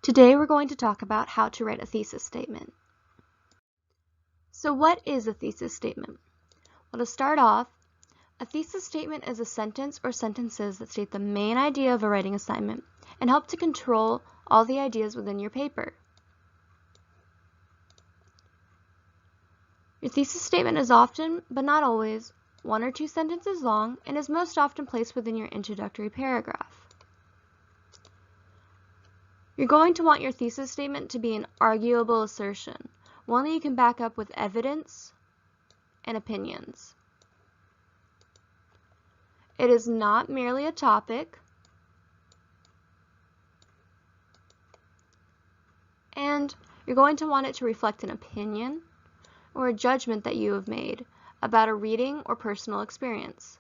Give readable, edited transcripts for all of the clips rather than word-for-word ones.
Today we're going to talk about how to write a thesis statement. So what is a thesis statement? Well, to start off, a thesis statement is a sentence or sentences that state the main idea of a writing assignment and help to control all the ideas within your paper. Your thesis statement is often, but not always, 1 or 2 sentences long and is most often placed within your introductory paragraph. You're going to want your thesis statement to be an arguable assertion, one that you can back up with evidence and opinions. It is not merely a topic, and you're going to want it to reflect an opinion or a judgment that you have made about a reading or personal experience.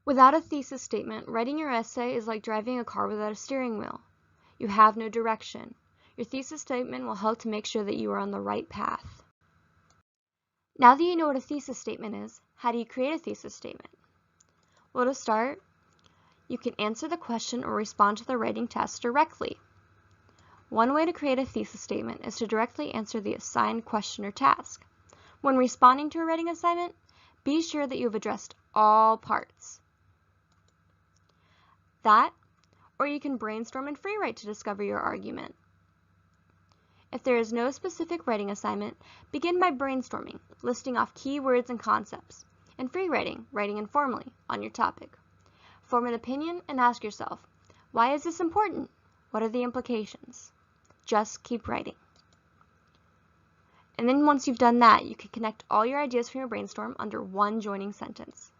Without a thesis statement, writing your essay is like driving a car without a steering wheel. You have no direction. Your thesis statement will help to make sure that you are on the right path. Now that you know what a thesis statement is, how do you create a thesis statement? Well, to start, you can answer the question or respond to the writing test directly. One way to create a thesis statement is to directly answer the assigned question or task. When responding to a writing assignment, be sure that you have addressed all parts. That, or you can brainstorm and free write to discover your argument. If there is no specific writing assignment, begin by brainstorming, listing off key words and concepts, and free writing, writing informally, on your topic. Form an opinion and ask yourself, why is this important? What are the implications? Just keep writing. And then once you've done that, you can connect all your ideas from your brainstorm under one joining sentence.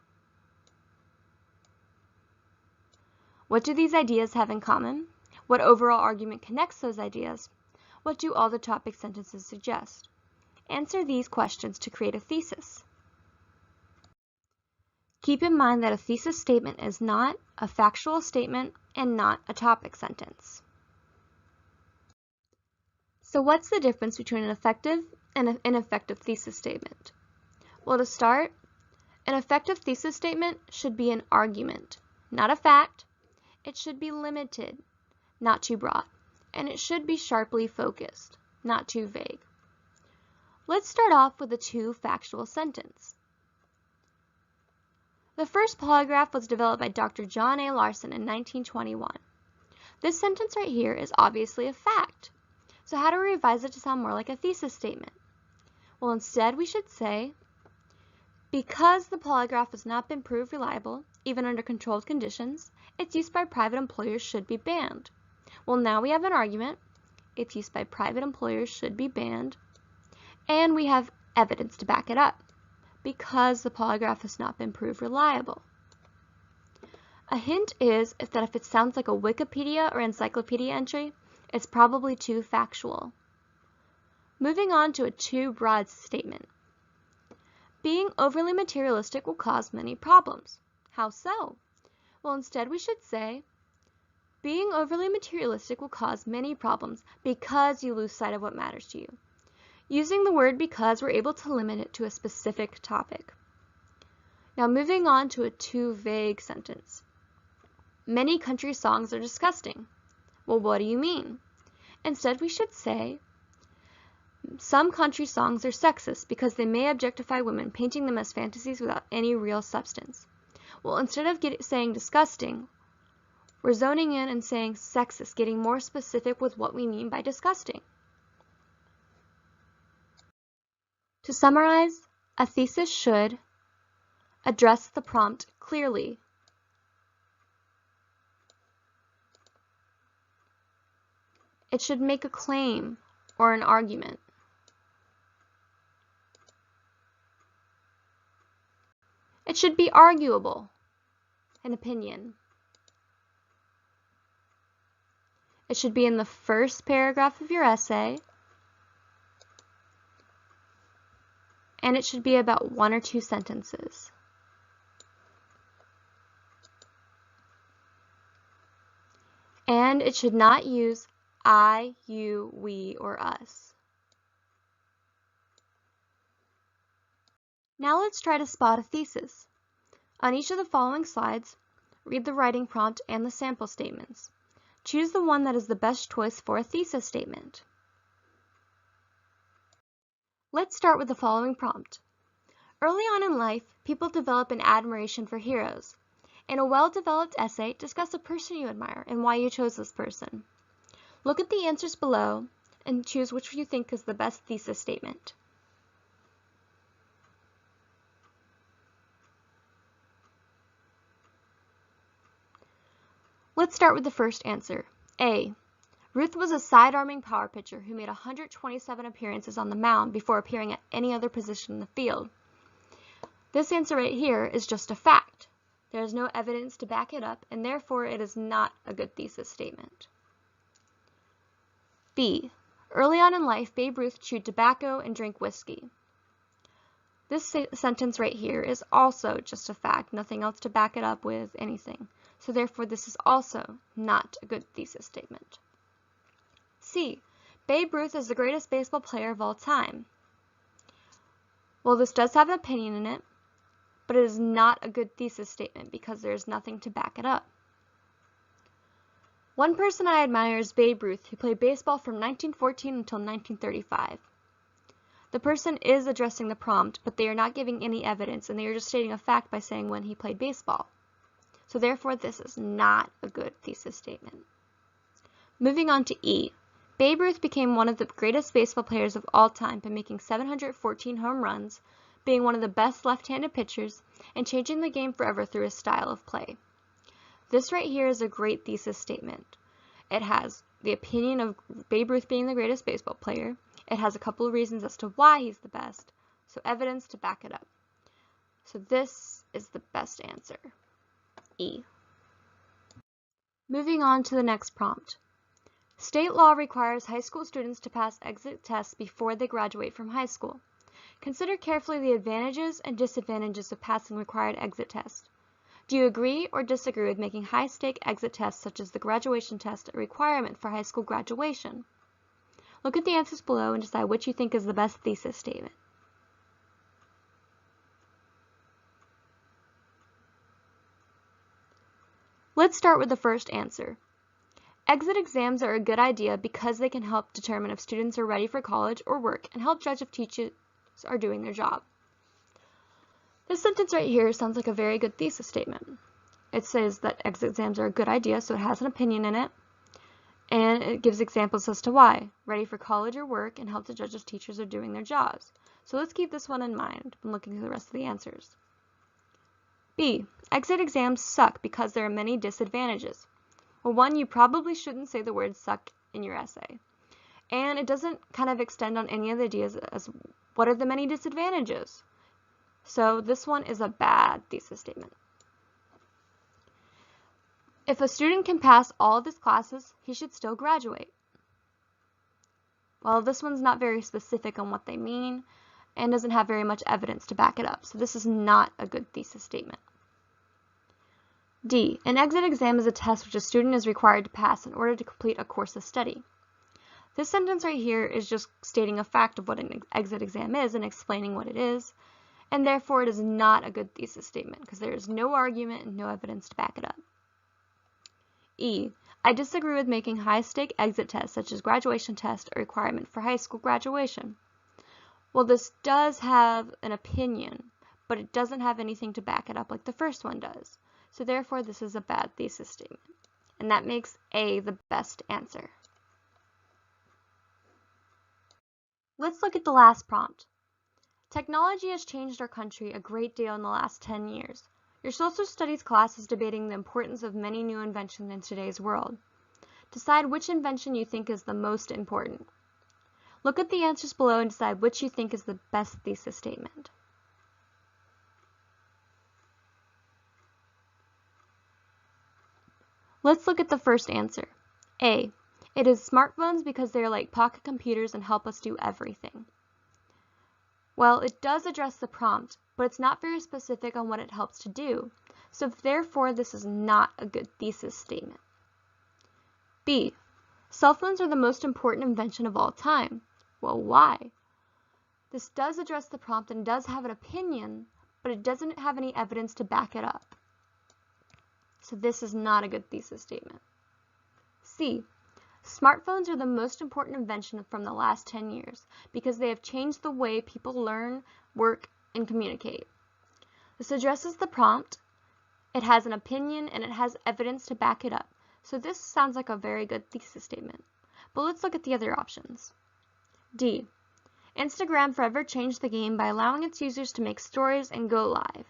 What do these ideas have in common? What overall argument connects those ideas? What do all the topic sentences suggest? Answer these questions to create a thesis. Keep in mind that a thesis statement is not a factual statement and not a topic sentence. So what's the difference between an effective and an ineffective thesis statement? Well, to start, an effective thesis statement should be an argument, not a fact. It should be limited, not too broad, and it should be sharply focused, not too vague. Let's start off with a two-factual sentence. The first polygraph was developed by Dr. John A. Larson in 1921. This sentence right here is obviously a fact. So how do we revise it to sound more like a thesis statement? Well, instead we should say, because the polygraph has not been proved reliable, even under controlled conditions, its use by private employers should be banned. Well, now we have an argument. Its use by private employers should be banned. And we have evidence to back it up, because the polygraph has not been proved reliable. A hint is that if it sounds like a Wikipedia or encyclopedia entry, it's probably too factual. Moving on to a too broad statement. Being overly materialistic will cause many problems. How so? Well, instead we should say, being overly materialistic will cause many problems because you lose sight of what matters to you. Using the word because, we're able to limit it to a specific topic. Now moving on to a too vague sentence. Many country songs are disgusting. Well, what do you mean? Instead we should say, some country songs are sexist because they may objectify women, painting them as fantasies without any real substance. Well, instead of saying disgusting, we're zoning in and saying sexist, getting more specific with what we mean by disgusting. To summarize, a thesis should address the prompt clearly, it should make a claim or an argument, it should be arguable, an opinion. It should be in the first paragraph of your essay, and it should be about 1 or 2 sentences. And it should not use I, you, we, or us. Now let's try to spot a thesis. On each of the following slides, read the writing prompt and the sample statements. Choose the one that is the best choice for a thesis statement. Let's start with the following prompt. Early on in life, people develop an admiration for heroes. In a well-developed essay, discuss a person you admire and why you chose this person. Look at the answers below and choose which you think is the best thesis statement. Let's start with the first answer. A. Ruth was a side-arming power pitcher who made 127 appearances on the mound before appearing at any other position in the field. This answer right here is just a fact. There is no evidence to back it up, and therefore it is not a good thesis statement. B. Early on in life, Babe Ruth chewed tobacco and drank whiskey. This sentence right here is also just a fact, nothing else to back it up with anything. So therefore this is also not a good thesis statement. C. Babe Ruth is the greatest baseball player of all time. Well, this does have an opinion in it, but it is not a good thesis statement because there is nothing to back it up. One person I admire is Babe Ruth, who played baseball from 1914 until 1935. The person is addressing the prompt, but they are not giving any evidence, and they are just stating a fact by saying when he played baseball. So therefore, this is not a good thesis statement. Moving on to E. Babe Ruth became one of the greatest baseball players of all time by making 714 home runs, being one of the best left-handed pitchers, and changing the game forever through his style of play. This right here is a great thesis statement. It has the opinion of Babe Ruth being the greatest baseball player. It has a couple of reasons as to why he's the best, so evidence to back it up. So this is the best answer, E. Moving on to the next prompt. State law requires high school students to pass exit tests before they graduate from high school. Consider carefully the advantages and disadvantages of passing required exit tests. Do you agree or disagree with making high-stake exit tests such as the graduation test a requirement for high school graduation? Look at the answers below and decide which you think is the best thesis statement. Let's start with the first answer. Exit exams are a good idea because they can help determine if students are ready for college or work and help judge if teachers are doing their job. This sentence right here sounds like a very good thesis statement. It says that exit exams are a good idea, so it has an opinion in it, and it gives examples as to why. Ready for college or work and help to judge if teachers are doing their jobs. So let's keep this one in mind when looking through the rest of the answers. B. Exit exams suck because there are many disadvantages. Well, one, you probably shouldn't say the word suck in your essay. And it doesn't kind of extend on any of the ideas as what are the many disadvantages. So this one is a bad thesis statement. If a student can pass all of his classes, he should still graduate. Well, this one's not very specific on what they mean and doesn't have very much evidence to back it up. So this is not a good thesis statement. D. An exit exam is a test which a student is required to pass in order to complete a course of study. This sentence right here is just stating a fact of what an exit exam is and explaining what it is, and therefore it is not a good thesis statement because there is no argument and no evidence to back it up. E. I disagree with making high-stake exit tests such as graduation test a requirement for high school graduation. Well, this does have an opinion, but it doesn't have anything to back it up like the first one does. So therefore, this is a bad thesis statement. And that makes A the best answer. Let's look at the last prompt. Technology has changed our country a great deal in the last 10 years. Your social studies class is debating the importance of many new inventions in today's world. Decide which invention you think is the most important. Look at the answers below and decide which you think is the best thesis statement. Let's look at the first answer. A. It is smartphones because they are like pocket computers and help us do everything. Well, it does address the prompt, but it's not very specific on what it helps to do, so therefore this is not a good thesis statement. B. Cell phones are the most important invention of all time. Well, why? This does address the prompt and does have an opinion, but it doesn't have any evidence to back it up. So this is not a good thesis statement. C. Smartphones are the most important invention from the last 10 years because they have changed the way people learn, work, and communicate. This addresses the prompt, it has an opinion, and it has evidence to back it up. So this sounds like a very good thesis statement. But let's look at the other options. D. Instagram forever changed the game by allowing its users to make stories and go live.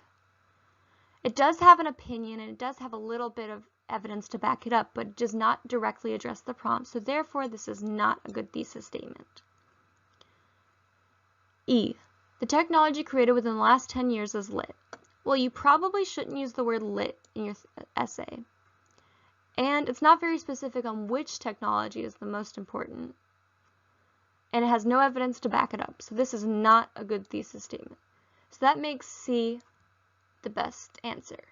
It does have an opinion and it does have a little bit of evidence to back it up, but it does not directly address the prompt, so therefore this is not a good thesis statement. E. The technology created within the last 10 years is lit. Well, you probably shouldn't use the word lit in your essay. And it's not very specific on which technology is the most important. And it has no evidence to back it up, so this is not a good thesis statement. So that makes C the best answer.